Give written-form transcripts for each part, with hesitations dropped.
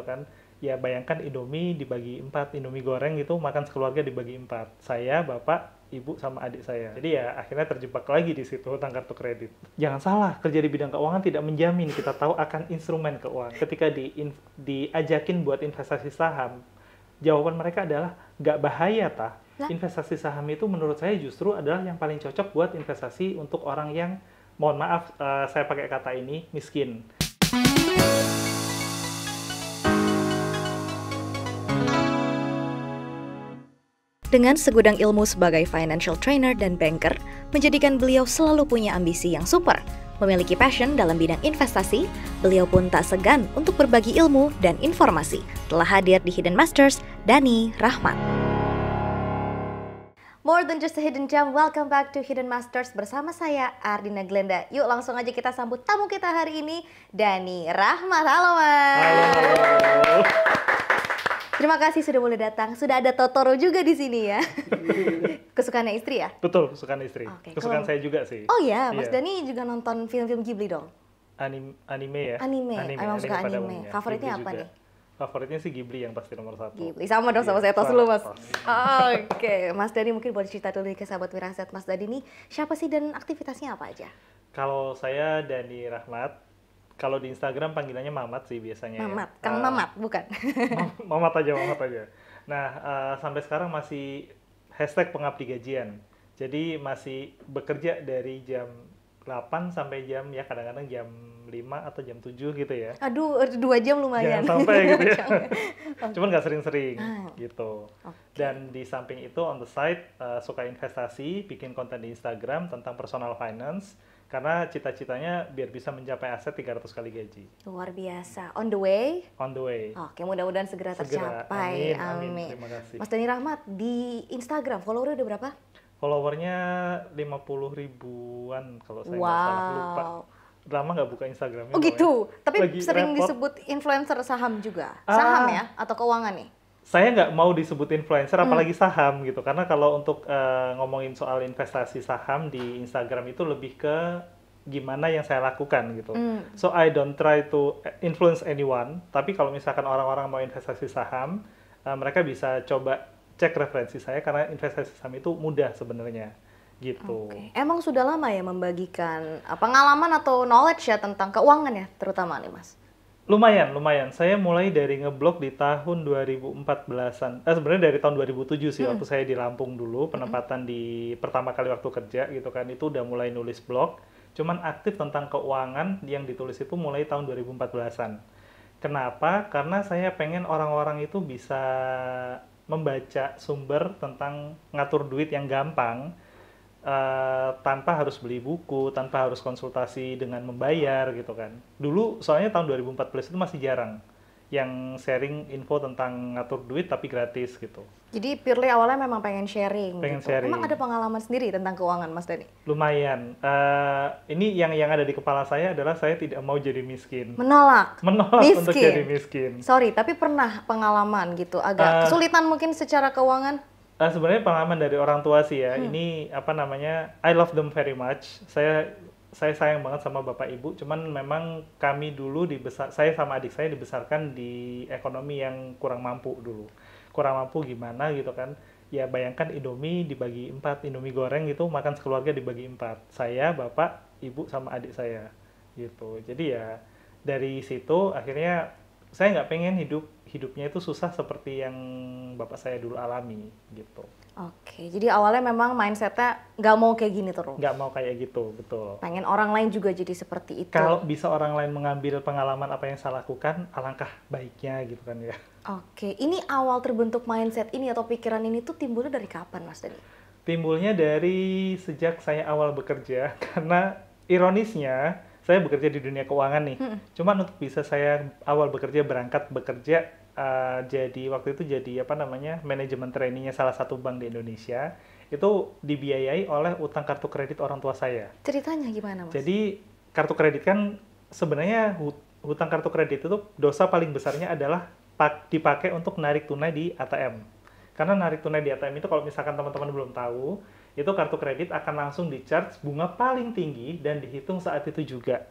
kan. Ya bayangkan Indomie dibagi 4, Indomie goreng gitu makan sekeluarga dibagi 4. Saya, bapak, ibu sama adik saya. Jadi ya akhirnya terjebak lagi di situ hutang kartu kredit. Jangan salah, kerja di bidang keuangan tidak menjamin kita tahu akan instrumen keuangan. Ketika diajakin buat investasi saham, jawaban mereka adalah nggak bahaya tah. Lah? Investasi saham itu menurut saya justru adalah yang paling cocok buat investasi untuk orang yang, mohon maaf, saya pakai kata ini, miskin. Dengan segudang ilmu sebagai financial trainer dan banker, menjadikan beliau selalu punya ambisi yang super. Memiliki passion dalam bidang investasi, beliau pun tak segan untuk berbagi ilmu dan informasi. Telah hadir di Hidden Masters, Dani Rahmat. More than just a hidden gem, welcome back to Hidden Masters bersama saya, Ardina Glenda. Yuk langsung aja kita sambut tamu kita hari ini, Dani Rahmat. Halo Mas. Halo. Terima kasih sudah boleh datang. Sudah ada Totoro juga di sini ya. Kesukaannya istri ya? Betul, kesukaan istri. Oke, Kesukaan saya juga sih. Oh ya, Mas Iya. Dani juga nonton film-film Ghibli dong? Anime ya? Anime. Emang suka pada anime. umumnya. Favoritnya Ghibli apa juga. nih? Favoritnya sih Ghibli yang pasti nomor 1. Ghibli. Sama dong sama Iya, saya, tos dulu Mas. tos. Oke, Mas Dani mungkin boleh cerita dulu ke sahabat Wirasat. Mas Dani ini siapa sih dan aktivitasnya apa aja? Kalau saya Dani Rahmat, kalau di Instagram panggilannya Mamat sih biasanya. Mamat, Ya. Kang Mamat, bukan? Mamat aja. Nah, sampai sekarang masih #pengabdi gajian. Jadi masih bekerja dari jam 8 sampai jam ya kadang-kadang jam 5 atau jam 7 gitu ya. Aduh, 2 jam lumayan. Jangan sampai gitu ya. Jangan. Cuman nggak sering-sering Ah, gitu. Oke. Dan di samping itu on the side suka investasi, bikin konten di Instagram tentang personal finance karena cita-citanya biar bisa mencapai aset 300 kali gaji. Luar biasa. On the way. On the way. Oke, mudah-mudahan segera Segera. tercapai. Amin. Terima kasih. Mas Dani Rahmat di Instagram followernya udah berapa? Followernya 50 ribuan kalau saya nggak salah, lupa. Wow. Lama nggak buka Instagramnya. Oh gitu. Tapi Lagi sering repot. disebut influencer saham juga. Saham ya atau keuangan nih? Saya nggak mau disebut influencer, apalagi saham gitu. Karena kalau untuk ngomongin soal investasi saham di Instagram itu lebih ke gimana yang saya lakukan gitu. So I don't try to influence anyone. Tapi kalau misalkan orang-orang mau investasi saham, mereka bisa coba cek referensi saya karena investasi saham itu mudah sebenarnya gitu. Oke. Emang sudah lama ya membagikan pengalaman atau knowledge ya tentang keuangan ya terutama nih Mas? Lumayan. Saya mulai dari ngeblog di tahun 2014-an. Sebenarnya dari tahun 2007 sih, waktu saya di Lampung dulu, penempatan di pertama kali waktu kerja gitu kan, itu udah mulai nulis blog. Cuman aktif tentang keuangan yang ditulis itu mulai tahun 2014-an. Kenapa? Karena saya pengen orang-orang itu bisa membaca sumber tentang ngatur duit yang gampang, tanpa harus beli buku, tanpa harus konsultasi dengan membayar gitu kan. Dulu soalnya tahun 2014 itu masih jarang yang sharing info tentang ngatur duit tapi gratis gitu. Jadi purely awalnya memang pengen sharing Pengen gitu. sharing. Emang ada pengalaman sendiri tentang keuangan Mas Dani? Lumayan. Ini yang ada di kepala saya adalah saya tidak mau jadi miskin. Menolak Untuk jadi miskin. Sorry, tapi pernah pengalaman gitu agak kesulitan mungkin secara keuangan? Sebenarnya pengalaman dari orang tua sih ya. Ini apa namanya? I love them very much. Saya sayang banget sama bapak ibu. Cuman memang kami dulu saya sama adik saya dibesarkan di ekonomi yang kurang mampu dulu. Kurang mampu gimana gitu kan? Ya bayangkan Indomie dibagi 4, Indomie goreng gitu makan sekeluarga dibagi 4. Saya, bapak, ibu sama adik saya gitu. Jadi ya dari situ akhirnya saya nggak pengen hidupnya itu susah seperti yang bapak saya dulu alami gitu. Oke, jadi awalnya memang mindsetnya nggak mau kayak gini terus. Nggak mau kayak gitu, betul. Pengen orang lain juga jadi seperti itu. Kalau bisa orang lain mengambil pengalaman apa yang saya lakukan, alangkah baiknya gitu kan ya. Oke, ini awal terbentuk mindset ini atau pikiran ini tuh timbulnya dari kapan Mas Dani? Timbulnya dari sejak saya awal bekerja, karena ironisnya saya bekerja di dunia keuangan nih. Cuman untuk bisa saya awal berangkat bekerja, jadi waktu itu jadi apa namanya manajemen trainee-nya salah satu bank di Indonesia, itu dibiayai oleh utang kartu kredit orang tua saya. Ceritanya gimana Mas? Jadi kartu kredit kan sebenarnya hutang kartu kredit itu dosa paling besarnya adalah dipakai untuk narik tunai di ATM. Karena narik tunai di ATM itu kalau misalkan teman-teman belum tahu, itu kartu kredit akan langsung di-charge bunga paling tinggi dan dihitung saat itu juga.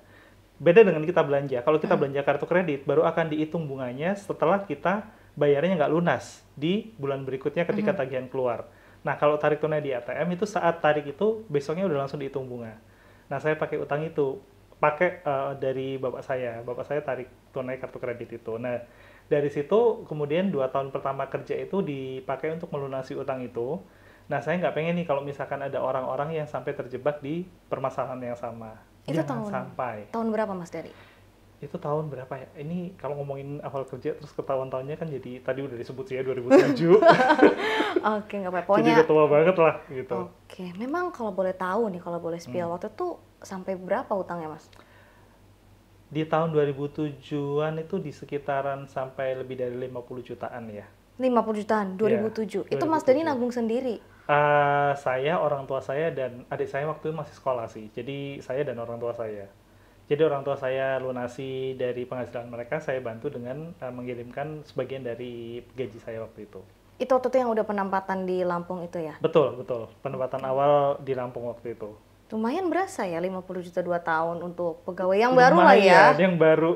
beda dengan kita belanja. Kalau kita belanja kartu kredit, baru akan dihitung bunganya setelah kita bayarnya nggak lunas di bulan berikutnya ketika tagihan keluar. Nah, kalau tarik tunai di ATM itu saat tarik itu besoknya udah langsung dihitung bunga. Nah, saya pakai utang itu, pakai dari bapak saya. Bapak saya tarik tunai kartu kredit itu. Nah, dari situ kemudian 2 tahun pertama kerja itu dipakai untuk melunasi utang itu. Nah, saya nggak pengen nih kalau misalkan ada orang-orang yang sampai terjebak di permasalahan yang sama. Itu Jangan sampai. tahun berapa Mas Dari? Itu tahun berapa ya? Ini kalau ngomongin awal kerja terus ketahuan tahunnya kan jadi tadi udah disebut sih ya 2007. Oke, nggak apa-apa. Jadi Pokoknya udah tua banget lah gitu. oke, memang kalau boleh tahu nih, kalau boleh spill waktu itu sampai berapa utangnya Mas? Di tahun 2007-an itu di sekitaran sampai lebih dari 50 jutaan ya. 50 jutaan, 2007. Itu Mas 2007. Dani nanggung sendiri? Saya, orang tua saya, dan adik saya waktu itu masih sekolah sih. Jadi saya dan orang tua saya. Jadi orang tua saya lunasi dari penghasilan mereka, saya bantu dengan mengirimkan sebagian dari gaji saya waktu itu. Itu waktu itu yang udah penempatan di Lampung itu ya? Betul, betul. Penempatan awal di Lampung waktu itu. Lumayan berasa ya 50 juta 2 tahun untuk pegawai yang baru lah ya. Lumayan, yang baru.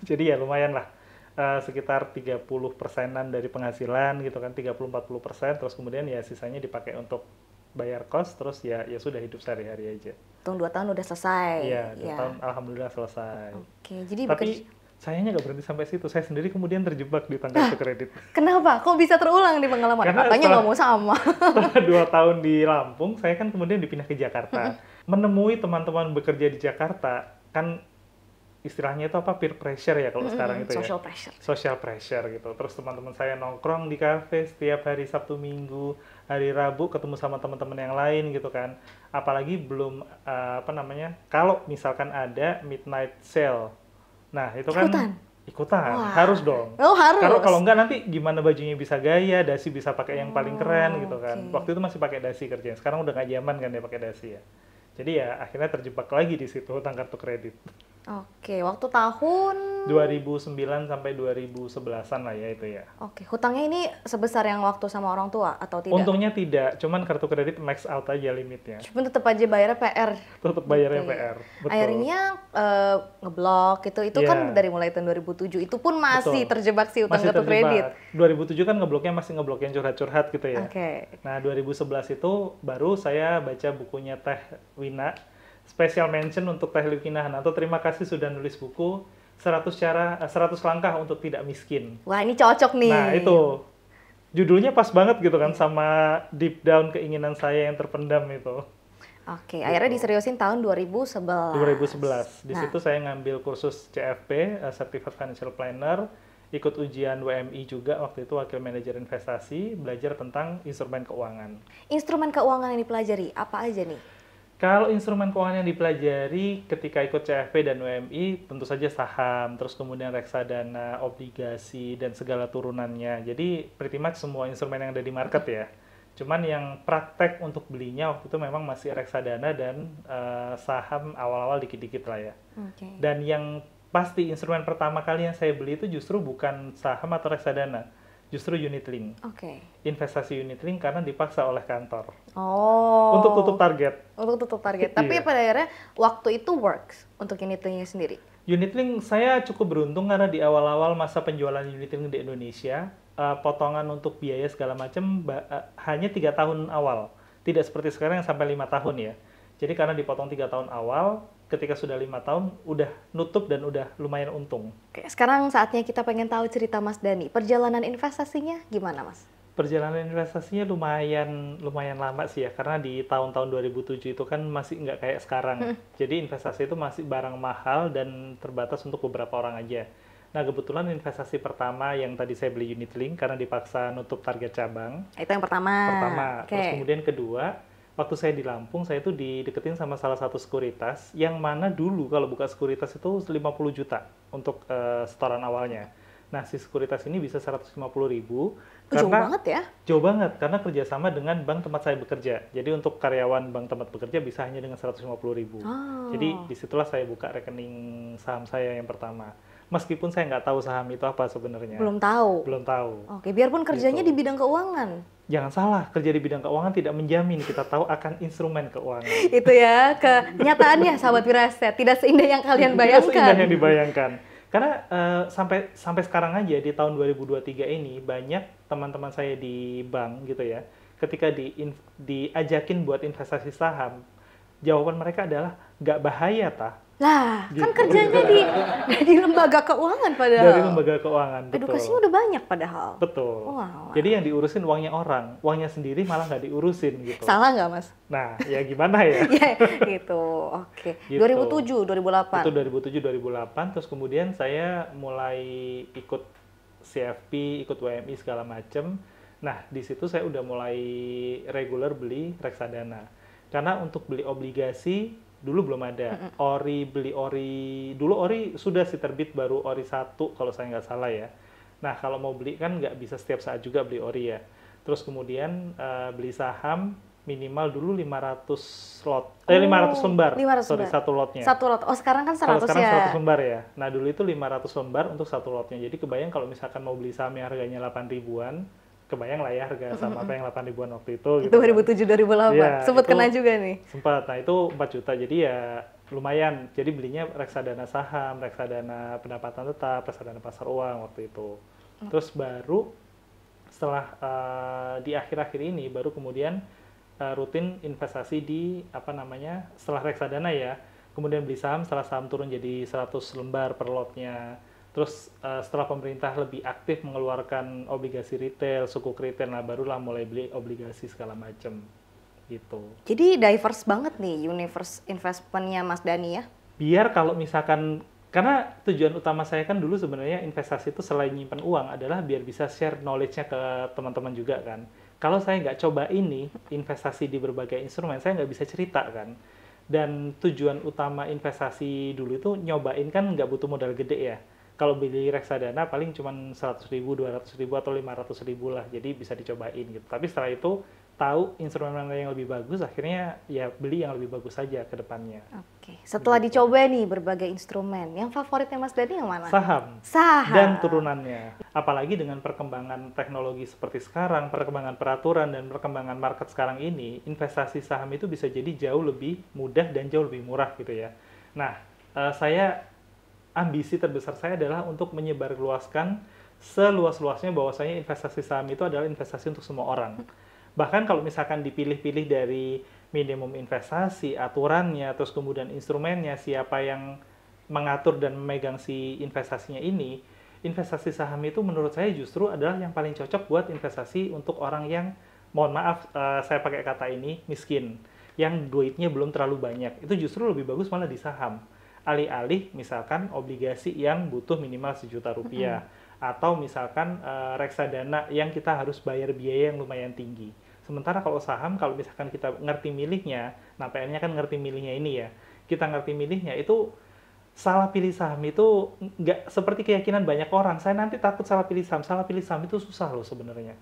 Jadi ya lumayan lah. Sekitar 30%-an dari penghasilan gitu kan, 30-40%, terus kemudian ya sisanya dipakai untuk bayar kos, terus ya sudah hidup sehari-hari aja. Untung 2 tahun udah selesai. Iya, 2 tahun alhamdulillah selesai. Oke, jadi Tapi sayangnya nggak berhenti sampai situ, saya sendiri kemudian terjebak di tangga kartu kredit. Kenapa? Kok bisa terulang di pengalaman? Karena Katanya nggak mau sama. Setelah 2 tahun di Lampung, saya kan kemudian dipindah ke Jakarta. Menemui teman-teman bekerja di Jakarta, kan istilahnya itu apa, peer pressure ya kalau sekarang itu Social ya. pressure. Social pressure gitu. Terus teman-teman saya nongkrong di kafe setiap hari Sabtu Minggu, hari Rabu ketemu sama teman-teman yang lain gitu kan. Apalagi belum kalau misalkan ada midnight sale. Nah, itu kan ikutan. Harus dong. Oh, harus. Kalau enggak nanti gimana bajunya bisa gaya, dasi bisa pakai yang paling keren gitu kan. Waktu itu masih pakai dasi kerjanya. Sekarang udah nggak zaman kan dia pakai dasi ya. Jadi ya akhirnya terjebak lagi di situ hutang kartu kredit. Oke, waktu tahun 2009 sampai 2011-an lah ya itu ya. Oke, hutangnya ini sebesar yang waktu sama orang tua atau tidak? Untungnya tidak, cuman kartu kredit max out aja limitnya. Cuman tetap aja bayarnya PR. Tetap bayarnya PR, betul. Akhirnya ngeblok itu kan dari mulai tahun 2007. Itu pun masih terjebak sih utang kartu kredit. 2007 kan ngebloknya masih ngeblok yang curhat-curhat gitu ya. Oke. Nah, 2011 itu baru saya baca bukunya Teh Wina, special mention untuk Teh Wina, atau terima kasih sudah nulis buku 100 langkah untuk tidak miskin. Wah, ini cocok nih. Nah, itu judulnya pas banget gitu kan sama deep down keinginan saya yang terpendam itu. Oke, akhirnya diseriusin tahun 2011. 2011. Di situ saya ngambil kursus CFP, Certified Financial Planner, ikut ujian WMI juga waktu itu wakil manajer investasi, belajar tentang instrumen keuangan. Instrumen keuangan yang dipelajari apa aja nih? Kalau instrumen keuangan yang dipelajari ketika ikut CFP dan WMI, tentu saja saham, terus kemudian reksadana, obligasi, dan segala turunannya. Jadi pretty much semua instrumen yang ada di market ya. Cuman yang praktek untuk belinya waktu itu memang masih reksadana dan saham awal-awal dikit-dikit lah ya. Okay. Dan yang pasti instrumen pertama kali yang saya beli itu justru bukan saham atau reksadana. Justru unit link. Investasi unit link karena dipaksa oleh kantor. Oh. Untuk tutup target. Untuk tutup target. Tapi pada akhirnya waktu itu works untuk unit linknya sendiri. Unit link saya cukup beruntung karena di awal-awal masa penjualan unit link di Indonesia, potongan untuk biaya segala macam hanya 3 tahun awal. Tidak seperti sekarang yang sampai 5 tahun ya. Jadi karena dipotong 3 tahun awal, ketika sudah 5 tahun udah nutup dan udah lumayan untung. Oke, sekarang saatnya kita pengen tahu cerita Mas Dani. Perjalanan investasinya gimana, Mas? Perjalanan investasinya lumayan lama sih ya, karena di tahun-tahun 2007 itu kan masih nggak kayak sekarang. Jadi investasi itu masih barang mahal dan terbatas untuk beberapa orang aja. Nah, kebetulan investasi pertama yang tadi saya beli unit link karena dipaksa nutup target cabang. Itu yang pertama. Terus kemudian kedua, waktu saya di Lampung, saya itu dideketin sama salah satu sekuritas, yang mana dulu kalau buka sekuritas itu 50 juta untuk setoran awalnya. Nah, si sekuritas ini bisa 150.000. Jauh banget ya? Jauh banget, karena kerjasama dengan bank tempat saya bekerja. Jadi untuk karyawan bank tempat bekerja bisa hanya dengan 150.000. Jadi disitulah saya buka rekening saham saya yang pertama. meskipun saya nggak tahu saham itu apa sebenarnya. Belum tahu. Belum tahu. Oke, biarpun kerjanya Gitu. di bidang keuangan. Jangan salah, kerja di bidang keuangan tidak menjamin kita tahu akan instrumen keuangan. Itu ya, kenyataannya sahabat Wirasat, tidak seindah yang kalian Tidak bayangkan. seindah yang dibayangkan. Karena sampai sekarang aja di tahun 2023 ini banyak teman-teman saya di bank gitu ya, ketika diajakin buat investasi saham, jawaban mereka adalah nggak bahaya tah. Lah, Gitu. kan kerjanya di lembaga keuangan padahal. Dari lembaga keuangan, betul. Edukasinya udah banyak padahal. Betul. Wow. Jadi yang diurusin uangnya orang, uangnya sendiri malah nggak diurusin gitu. Salah nggak, Mas? Nah, ya gimana ya? Ya, gitu. Oke. Gitu. 2007, 2008. Itu 2007-2008, terus kemudian saya mulai ikut CFP, ikut WMI segala macem. Nah, di situ saya udah mulai reguler beli reksadana. Karena untuk beli obligasi dulu belum ada. Beli ori, dulu ori sudah sih terbit, baru ori 1 kalau saya nggak salah ya. Nah, kalau mau beli kan nggak bisa setiap saat juga beli ori ya. Terus kemudian beli saham minimal dulu 500 lot. 500 lembar. 500 Sorry, lembar. satu lotnya. Satu lot. Oh, sekarang kan 100 Kalau sekarang ya. 100 lembar ya. Nah, dulu itu 500 lembar untuk satu lotnya. Jadi kebayang kalau misalkan mau beli saham yang harganya 8 ribuan, kebayang lah ya harga sama apa yang 8 ribuan waktu itu. Itu 2007-2008. Iya, Sempat itu kena juga nih. Sempat. Nah, itu 4 juta. Jadi ya lumayan. Jadi belinya reksadana saham, reksadana pendapatan tetap, reksadana pasar uang waktu itu. Terus baru setelah di akhir-akhir ini baru kemudian rutin investasi di setelah reksadana ya. Kemudian beli saham, setelah saham turun jadi 100 lembar per lotnya. Terus setelah pemerintah lebih aktif mengeluarkan obligasi retail, sukuk retail, nah barulah mulai beli obligasi segala macam gitu. Jadi diverse banget nih universe investmentnya Mas Dani ya? Biar kalau misalkan, karena tujuan utama saya kan dulu sebenarnya investasi itu selain nyimpan uang adalah biar bisa share knowledge-nya ke teman-teman juga kan. Kalau saya nggak coba ini, investasi di berbagai instrumen, saya nggak bisa cerita kan. Dan tujuan utama investasi dulu itu nyobain kan nggak butuh modal gede ya. Kalau beli reksadana paling cuma 100.000, 200.000 atau 500.000 lah, jadi bisa dicobain gitu. Tapi setelah itu tahu instrumen mana yang lebih bagus, akhirnya ya beli yang lebih bagus saja ke depannya. Oke. Setelah dicoba nih berbagai instrumen, yang favoritnya Mas Dani yang mana? Saham. Saham. Dan turunannya. Apalagi dengan perkembangan teknologi seperti sekarang, perkembangan peraturan dan perkembangan market sekarang ini, investasi saham itu bisa jadi jauh lebih mudah dan jauh lebih murah gitu ya. Nah, ambisi terbesar saya adalah untuk menyebarluaskan seluas-luasnya bahwasanya investasi saham itu adalah investasi untuk semua orang. Bahkan kalau misalkan dipilih-pilih dari minimum investasi, aturannya, terus kemudian instrumennya, siapa yang mengatur dan memegang si investasinya ini, investasi saham itu menurut saya justru adalah yang paling cocok buat investasi untuk orang yang, mohon maaf saya pakai kata ini, miskin, yang duitnya belum terlalu banyak. Itu justru lebih bagus malah di saham. Alih-alih misalkan obligasi yang butuh minimal Rp1.000.000 atau misalkan reksadana yang kita harus bayar biaya yang lumayan tinggi. Sementara kalau saham, kalau misalkan kita ngerti milihnya, nah PR-nya kan ngerti milihnya ini ya, kita ngerti milihnya itu salah pilih saham itu nggak seperti keyakinan banyak orang. Saya nanti takut salah pilih saham itu susah loh sebenarnya.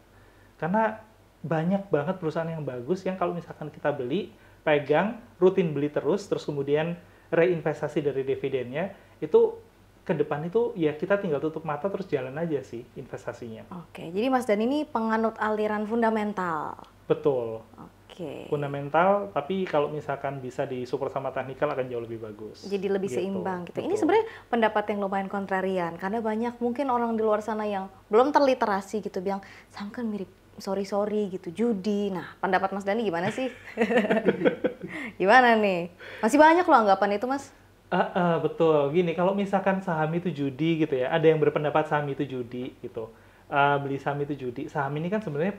Karena banyak banget perusahaan yang bagus yang kalau misalkan kita beli, pegang, rutin beli terus kemudian reinvestasi dari dividennya, itu ke depan itu ya kita tinggal tutup mata terus jalan aja sih investasinya. Oke, jadi Mas Dani ini penganut aliran fundamental. Betul. Oke. Fundamental, tapi kalau misalkan bisa disupport sama teknikal akan jauh lebih bagus. Jadi lebih seimbang gitu. Betul. Ini sebenarnya pendapat yang lumayan kontrarian, karena banyak mungkin orang di luar sana yang belum terliterasi gitu bilang saham kan mirip sorry gitu, judi. Nah, pendapat Mas Dani gimana sih? Gimana nih? Masih banyak loh anggapan itu, Mas. Betul. Gini, kalau misalkan saham itu judi gitu ya, ada yang berpendapat saham itu judi gitu. Beli saham itu judi. Saham ini kan sebenarnya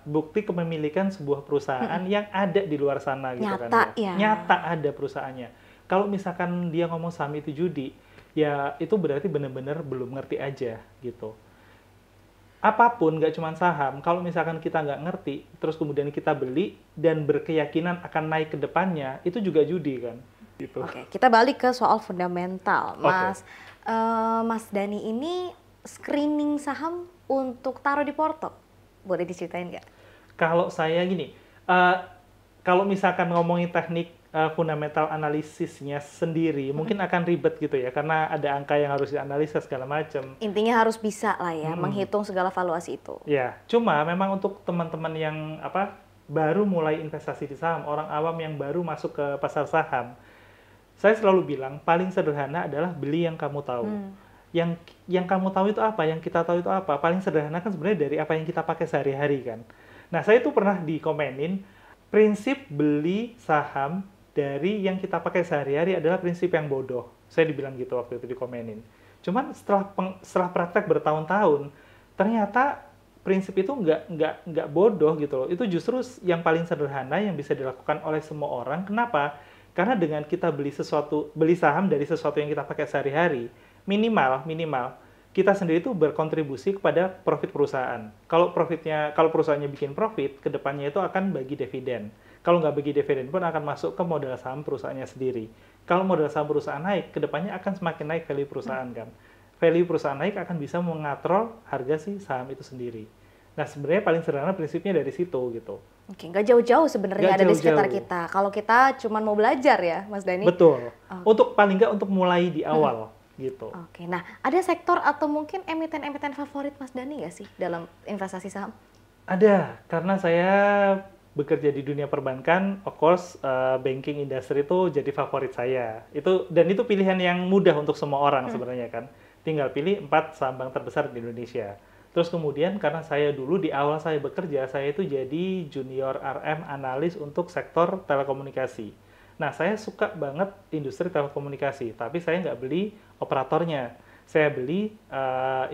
bukti kepemilikan sebuah perusahaan yang ada di luar sana gitu Nyata, kan ya. Nyata ada perusahaannya. Kalau misalkan dia ngomong saham itu judi, ya itu berarti benar-benar belum ngerti aja gitu. Apapun, nggak cuma saham, kalau misalkan kita nggak ngerti, terus kemudian kita beli dan berkeyakinan akan naik ke depannya, itu juga judi kan. Gitu. Oke, kita balik ke soal fundamental. Mas, Oke. Mas Dani ini screening saham untuk taruh di porto. Boleh diceritain nggak? Kalau saya gini, kalau misalkan ngomongin teknik fundamental analisisnya sendiri mungkin akan ribet gitu ya, karena ada angka yang harus dianalisa segala macam. Intinya harus bisa lah ya, menghitung segala valuasi itu. Ya, cuma memang untuk teman-teman yang baru mulai investasi di saham, orang awam yang baru masuk ke pasar saham, saya selalu bilang paling sederhana adalah beli yang kamu tahu. Yang kamu tahu itu apa, yang kita tahu itu apa. Paling sederhana kan sebenarnya dari apa yang kita pakai sehari-hari kan. Nah, saya itu pernah dikomenin, prinsip beli saham dari yang kita pakai sehari-hari adalah prinsip yang bodoh. Saya dibilang gitu waktu itu, dikomenin. Cuman setelah praktek bertahun-tahun, ternyata prinsip itu nggak bodoh gitu loh. Itu justru yang paling sederhana yang bisa dilakukan oleh semua orang. Kenapa? Karena dengan kita beli saham dari sesuatu yang kita pakai sehari-hari, minimal kita sendiri itu berkontribusi kepada profit perusahaan. Kalau perusahaannya bikin profit, kedepannya itu akan bagi dividen. Kalau nggak bagi dividen pun akan masuk ke modal saham perusahaannya sendiri. Kalau modal saham perusahaan naik, kedepannya akan semakin naik value perusahaan kan. Value perusahaan naik akan bisa mengatrol harga si saham itu sendiri. Nah, sebenarnya paling sederhana prinsipnya dari situ gitu. Oke, nggak jauh-jauh sebenarnya ada di sekitar kita. Kalau kita cuma mau belajar ya, Mas Dhani? Betul. Paling nggak untuk mulai di awal gitu. Oke, nah ada sektor atau mungkin emiten-emiten favorit Mas Dhani nggak sih dalam investasi saham? Ada, karena saya bekerja di dunia perbankan, of course banking industry itu jadi favorit saya. Itu pilihan yang mudah untuk semua orang sebenarnya kan. Tinggal pilih 4 saham bank terbesar di Indonesia. Terus kemudian karena saya dulu di awal saya bekerja, saya itu jadi junior RM analis untuk sektor telekomunikasi. Nah, saya suka banget industri telekomunikasi, tapi saya nggak beli operatornya. Saya beli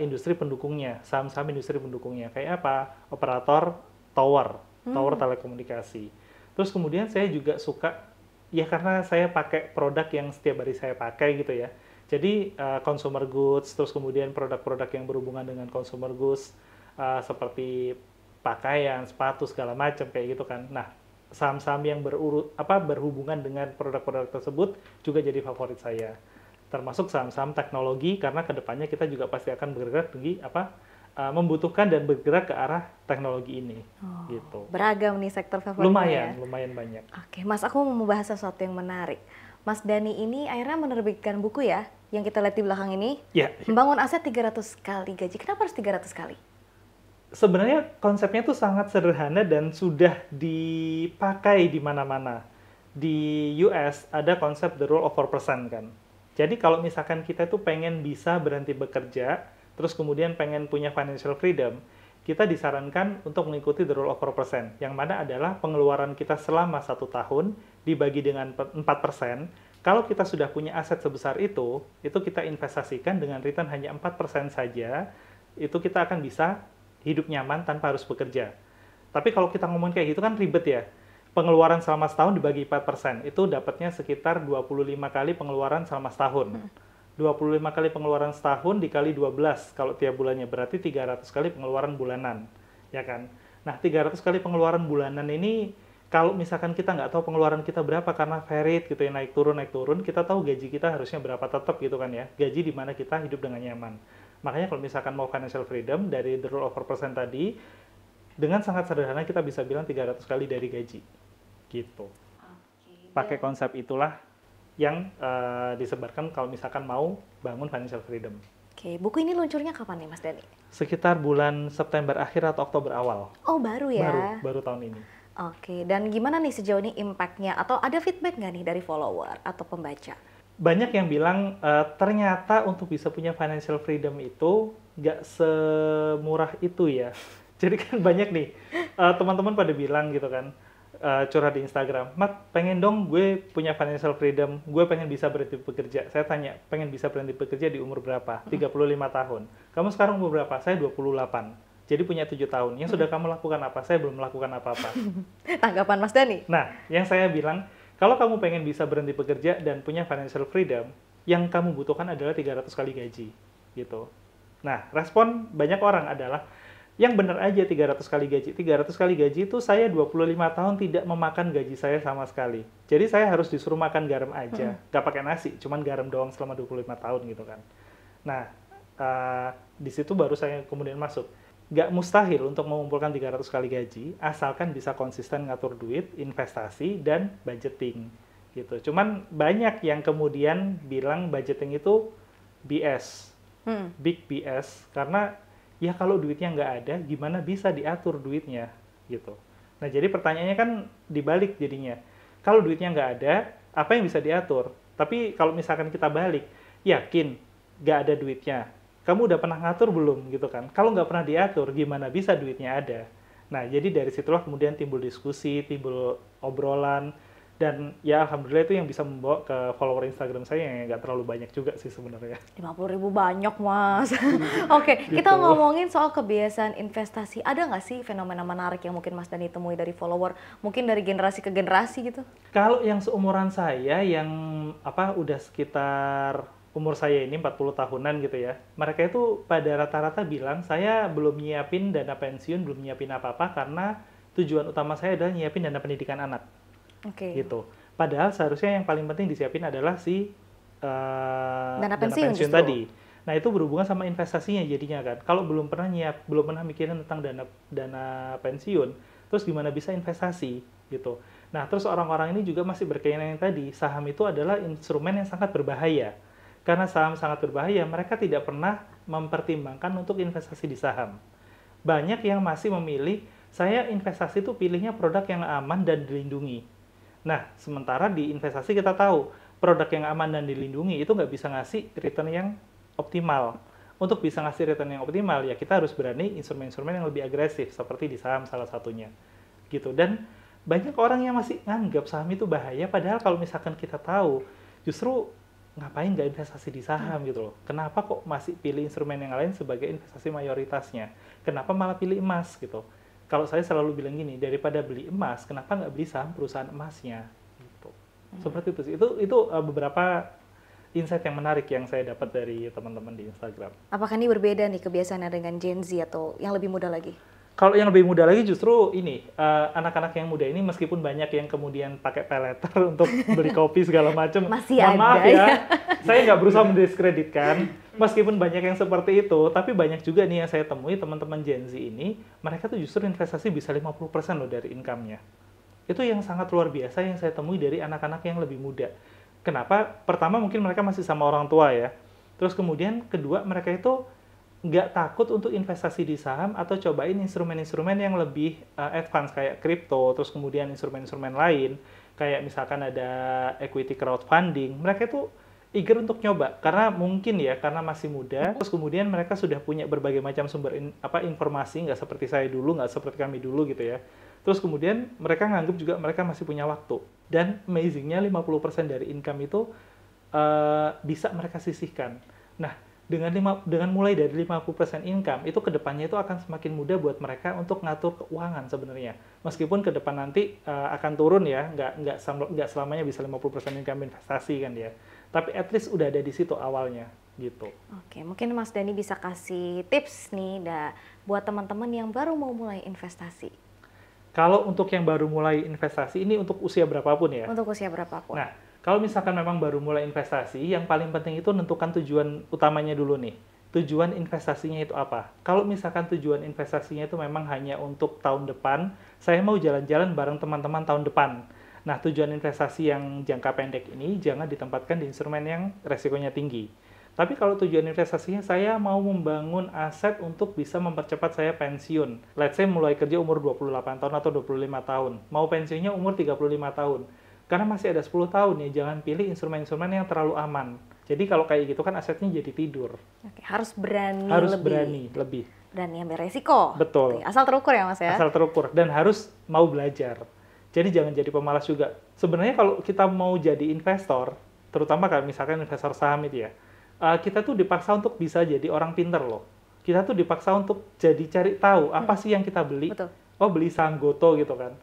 industri pendukungnya, saham-saham industri pendukungnya. Kayak apa? Operator tower telekomunikasi. Terus kemudian saya juga suka, ya karena saya pakai produk yang setiap hari saya pakai gitu ya. Jadi consumer goods, terus kemudian produk-produk yang berhubungan dengan consumer goods, seperti pakaian, sepatu, segala macam kayak gitu kan. Nah, saham-saham yang berhubungan dengan produk-produk tersebut juga jadi favorit saya. Termasuk saham-saham teknologi, karena kedepannya kita juga pasti akan bergerak di membutuhkan dan bergerak ke arah teknologi ini. Gitu. Beragam nih sektor favoritnya. Lumayan banyak. Oke, Mas, aku mau membahas sesuatu yang menarik. Mas Dhani ini akhirnya menerbitkan buku ya, yang kita lihat di belakang ini. Ya. Membangun aset 300 kali gaji. Kenapa harus 300 kali? Sebenarnya konsepnya tuh sangat sederhana dan sudah dipakai di mana-mana. Di US ada konsep the rule of 4% kan. Jadi kalau misalkan kita tuh pengen bisa berhenti bekerja, terus kemudian pengen punya financial freedom, kita disarankan untuk mengikuti the rule of 4%, yang mana adalah pengeluaran kita selama 1 tahun dibagi dengan 4%. Kalau kita sudah punya aset sebesar itu kita investasikan dengan return hanya 4% saja, itu kita akan bisa hidup nyaman tanpa harus bekerja. Tapi kalau kita ngomong kayak gitu kan ribet ya. Pengeluaran selama setahun dibagi 4%, itu dapatnya sekitar 25 kali pengeluaran selama setahun. 25 kali pengeluaran setahun dikali 12 kalau tiap bulannya, berarti 300 kali pengeluaran bulanan, ya kan? Nah, 300 kali pengeluaran bulanan ini, kalau misalkan kita nggak tahu pengeluaran kita berapa karena varied gitu ya, naik turun, kita tahu gaji kita harusnya berapa tetap gitu kan ya, gaji di mana kita hidup dengan nyaman. Makanya kalau misalkan mau financial freedom dari the rule of 4% tadi, dengan sangat sederhana kita bisa bilang 300 kali dari gaji, gitu. Pakai konsep itulah yang disebarkan kalau misalkan mau bangun financial freedom. Oke, buku ini luncurnya kapan nih Mas Dhani? Sekitar bulan September akhir atau Oktober awal. Oh, baru ya? Baru tahun ini. Oke, dan gimana nih sejauh ini impact-nya? Atau ada feedback nggak nih dari follower atau pembaca? Banyak yang bilang ternyata untuk bisa punya financial freedom itu nggak semurah itu ya. Jadi kan banyak nih teman-teman pada bilang gitu kan, curhat di Instagram, Mat, pengen dong gue punya financial freedom, gue pengen bisa berhenti bekerja. Saya tanya, pengen bisa berhenti bekerja di umur berapa? 35 tahun. Kamu sekarang umur berapa? Saya 28. Jadi punya 7 tahun. Yang sudah kamu lakukan apa? Saya belum melakukan apa-apa. Tanggapan Mas Dhani? Nah, yang saya bilang, kalau kamu pengen bisa berhenti bekerja dan punya financial freedom, yang kamu butuhkan adalah 300 kali gaji. Gitu. Nah, respon banyak orang adalah, yang benar aja 300 kali gaji. 300 kali gaji itu saya 25 tahun tidak memakan gaji saya sama sekali. Jadi saya harus disuruh makan garam aja. Gak pakai nasi, cuman garam doang selama 25 tahun gitu kan. Nah, di situ baru saya kemudian masuk. Gak mustahil untuk mengumpulkan 300 kali gaji, asalkan bisa konsisten ngatur duit, investasi, dan budgeting. gitu. Cuman banyak yang kemudian bilang budgeting itu BS, big BS, karena ya kalau duitnya nggak ada, gimana bisa diatur duitnya gitu. Nah jadi pertanyaannya kan dibalik jadinya. Kalau duitnya nggak ada, apa yang bisa diatur? Tapi kalau misalkan kita balik, yakin nggak ada duitnya, kamu udah pernah ngatur belum gitu kan? Kalau nggak pernah diatur, gimana bisa duitnya ada? Nah, jadi dari situlah kemudian timbul diskusi, timbul obrolan, dan ya alhamdulillah itu yang bisa membawa ke follower Instagram saya yang nggak terlalu banyak juga sih sebenarnya. 50.000 banyak, Mas. Oke, kita Gitu. ngomongin soal kebiasaan investasi. Ada nggak sih fenomena menarik yang mungkin Mas Dani temui dari follower, mungkin dari generasi ke generasi gitu? Kalau yang seumuran saya yang udah sekitar umur saya ini 40 tahunan gitu ya. Mereka itu pada rata-rata bilang saya belum nyiapin dana pensiun, belum nyiapin apa-apa karena tujuan utama saya adalah nyiapin dana pendidikan anak. Oke. Gitu. Padahal seharusnya yang paling penting disiapin adalah si Dana pensiun justru. tadi. Nah, itu berhubungan sama investasinya jadinya kan. Kalau belum pernah mikirin tentang dana pensiun, terus gimana bisa investasi gitu. Nah, terus orang-orang ini juga masih berkeyakinan yang tadi, saham itu adalah instrumen yang sangat berbahaya. Karena saham sangat berbahaya, mereka tidak pernah mempertimbangkan untuk investasi di saham. Banyak yang masih memilih, saya investasi itu pilihnya produk yang aman dan dilindungi. Nah, sementara di investasi kita tahu, produk yang aman dan dilindungi itu nggak bisa ngasih return yang optimal. Untuk bisa ngasih return yang optimal, ya kita harus berani instrumen-instrumen yang lebih agresif, seperti di saham salah satunya. Gitu. Dan banyak orang yang masih nganggap saham itu bahaya, padahal kalau misalkan kita tahu, justru ngapain nggak investasi di saham gitu loh. Kenapa kok masih pilih instrumen yang lain sebagai investasi mayoritasnya? Kenapa malah pilih emas gitu? Kalau saya selalu bilang gini, daripada beli emas, kenapa nggak beli saham perusahaan emasnya? Gitu. Seperti itu sih. Itu beberapa insight yang menarik yang saya dapat dari teman-teman di Instagram. Apakah ini berbeda nih kebiasaannya dengan Gen Z atau yang lebih muda lagi? Kalau yang lebih muda lagi justru ini, anak-anak yang muda ini meskipun banyak yang kemudian pakai paylater untuk beli kopi segala macam. Masih Mohon ada maaf ya, ya. saya nggak berusaha mendiskreditkan. Meskipun banyak yang seperti itu, tapi banyak juga nih yang saya temui teman-teman Gen Z ini, mereka tuh justru investasi bisa 50% loh dari income-nya. Itu yang sangat luar biasa yang saya temui dari anak-anak yang lebih muda. Kenapa? Pertama mungkin mereka masih sama orang tua ya. Terus kemudian kedua mereka itu nggak takut untuk investasi di saham atau cobain instrumen-instrumen yang lebih advance kayak kripto, terus kemudian instrumen-instrumen lain kayak misalkan ada equity crowdfunding. Mereka itu eager untuk nyoba karena mungkin ya karena masih muda. Terus kemudian mereka sudah punya berbagai macam sumber informasi, nggak seperti saya dulu, nggak seperti kami dulu gitu ya. Terus kemudian mereka nganggap juga mereka masih punya waktu. Dan amazingnya 50% dari income itu bisa mereka sisihkan. Nah, dengan mulai dari 50% income, itu kedepannya itu akan semakin mudah buat mereka untuk ngatur keuangan sebenarnya. Meskipun ke depan nanti akan turun ya, nggak selamanya bisa 50% income investasi kan ya. Tapi at least udah ada di situ awalnya gitu. Oke, mungkin Mas Dani bisa kasih tips nih buat teman-teman yang baru mau mulai investasi. Kalau untuk yang baru mulai investasi, ini untuk usia berapapun ya? Untuk usia berapapun. Nah, kalau misalkan memang baru mulai investasi, yang paling penting itu nentukan tujuan utamanya dulu nih. Tujuan investasinya itu apa? Kalau misalkan tujuan investasinya itu memang hanya untuk tahun depan, saya mau jalan-jalan bareng teman-teman tahun depan. Nah, tujuan investasi yang jangka pendek ini jangan ditempatkan di instrumen yang resikonya tinggi. Tapi kalau tujuan investasinya saya mau membangun aset untuk bisa mempercepat saya pensiun. Let's say mulai kerja umur 28 tahun atau 25 tahun. Mau pensiunnya umur 35 tahun. Karena masih ada 10 tahun ya, jangan pilih instrumen-instrumen yang terlalu aman. Jadi kalau kayak gitu kan asetnya jadi tidur. Oke, harus berani lebih. Berani ambil resiko. Betul. Oke, asal terukur ya Mas ya? Asal terukur. Dan harus mau belajar. Jadi jangan jadi pemalas juga. Sebenarnya kalau kita mau jadi investor, terutama kalau misalkan investor saham itu ya, kita tuh dipaksa untuk bisa jadi orang pinter loh. Kita tuh dipaksa untuk jadi cari tahu apa sih yang kita beli. Betul. Oh, beli saham Goto gitu kan.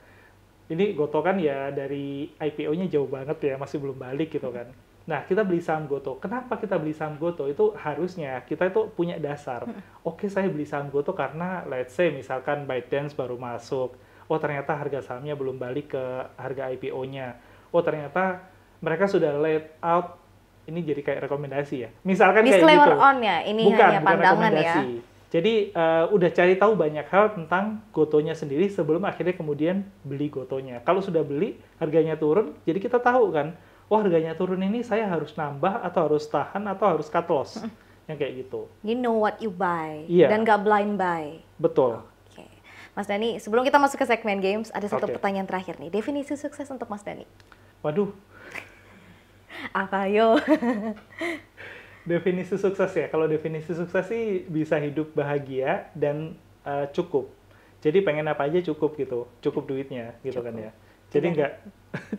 Ini Goto kan ya dari IPO-nya jauh banget ya, masih belum balik gitu kan. Nah, kita beli saham Goto. Kenapa kita beli saham Goto? Itu harusnya kita itu punya dasar. Oke, saya beli saham Goto karena let's say misalkan ByteDance baru masuk. Oh, ternyata harga sahamnya belum balik ke harga IPO-nya. Oh, ternyata mereka sudah laid out, ini jadi kayak rekomendasi ya. Misalkan disclaimer kayak gitu. on ya, ini hanya pandangan ya. Jadi udah cari tahu banyak hal tentang Gotonya sendiri sebelum akhirnya kemudian beli Gotonya. Kalau sudah beli, harganya turun, jadi kita tahu kan, oh harganya turun ini saya harus nambah atau harus tahan atau harus cut loss. Yang kayak gitu. You know what you buy Iya. dan gak blind buy. Betul. Oke. Mas Dhani, sebelum kita masuk ke segmen games, ada satu Oke. pertanyaan terakhir nih. Definisi sukses untuk Mas Dhani. Waduh, Apa yo? definisi sukses ya. Kalau definisi sukses sih bisa hidup bahagia dan cukup. Jadi pengen apa aja cukup gitu, cukup duitnya gitu kan ya. Jadi nggak,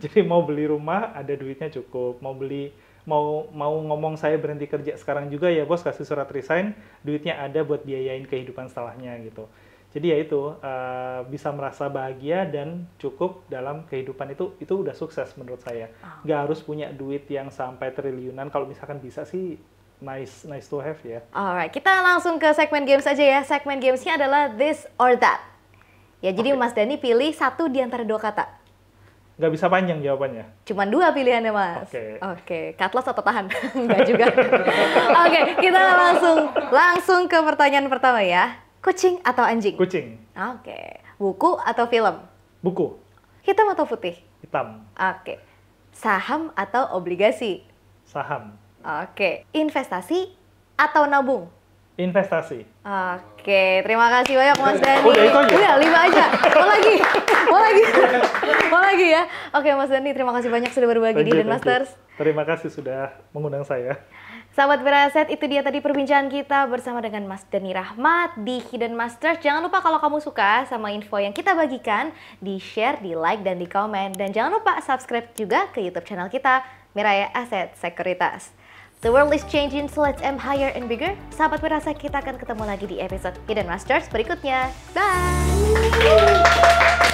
jadi mau beli rumah ada duitnya cukup, mau ngomong saya berhenti kerja sekarang juga ya bos kasih surat resign, duitnya ada buat biayain kehidupan setelahnya gitu. Jadi ya itu bisa merasa bahagia dan cukup dalam kehidupan itu udah sukses menurut saya. Nggak harus punya duit yang sampai triliunan, kalau misalkan bisa sih nice to have ya. Alright, kita langsung ke segmen games aja ya. Segmen gamesnya adalah this or that. Ya, jadi Mas Dhani pilih satu di antara dua kata. Nggak bisa panjang jawabannya. Cuman dua pilihannya, Mas. Oke. Cut loss atau tahan? Enggak juga. Oke, kita langsung ke pertanyaan pertama ya. Kucing atau anjing? Kucing. Oke. Buku atau film? Buku. Hitam atau putih? Hitam. Oke. Saham atau obligasi? Saham. Oke. Investasi atau nabung? Investasi. Oke, terima kasih banyak Mas Dhani. Udah itu aja? Udah, 5 aja. Mau lagi ya. Oke Mas Dhani, terima kasih banyak sudah berbagi di Hidden Masters. Terima kasih sudah mengundang saya. Sahabat Beraset, itu dia tadi perbincangan kita bersama dengan Mas Dhani Rahmat di Hidden Masters. Jangan lupa kalau kamu suka sama info yang kita bagikan, di-share, di-like, dan di-komen. Dan jangan lupa subscribe juga ke YouTube channel kita, Miraya Aset Sekuritas. The world is changing, so let's aim higher and bigger. Sahabat Berasa, kita akan ketemu lagi di episode Hidden Masters berikutnya. Bye!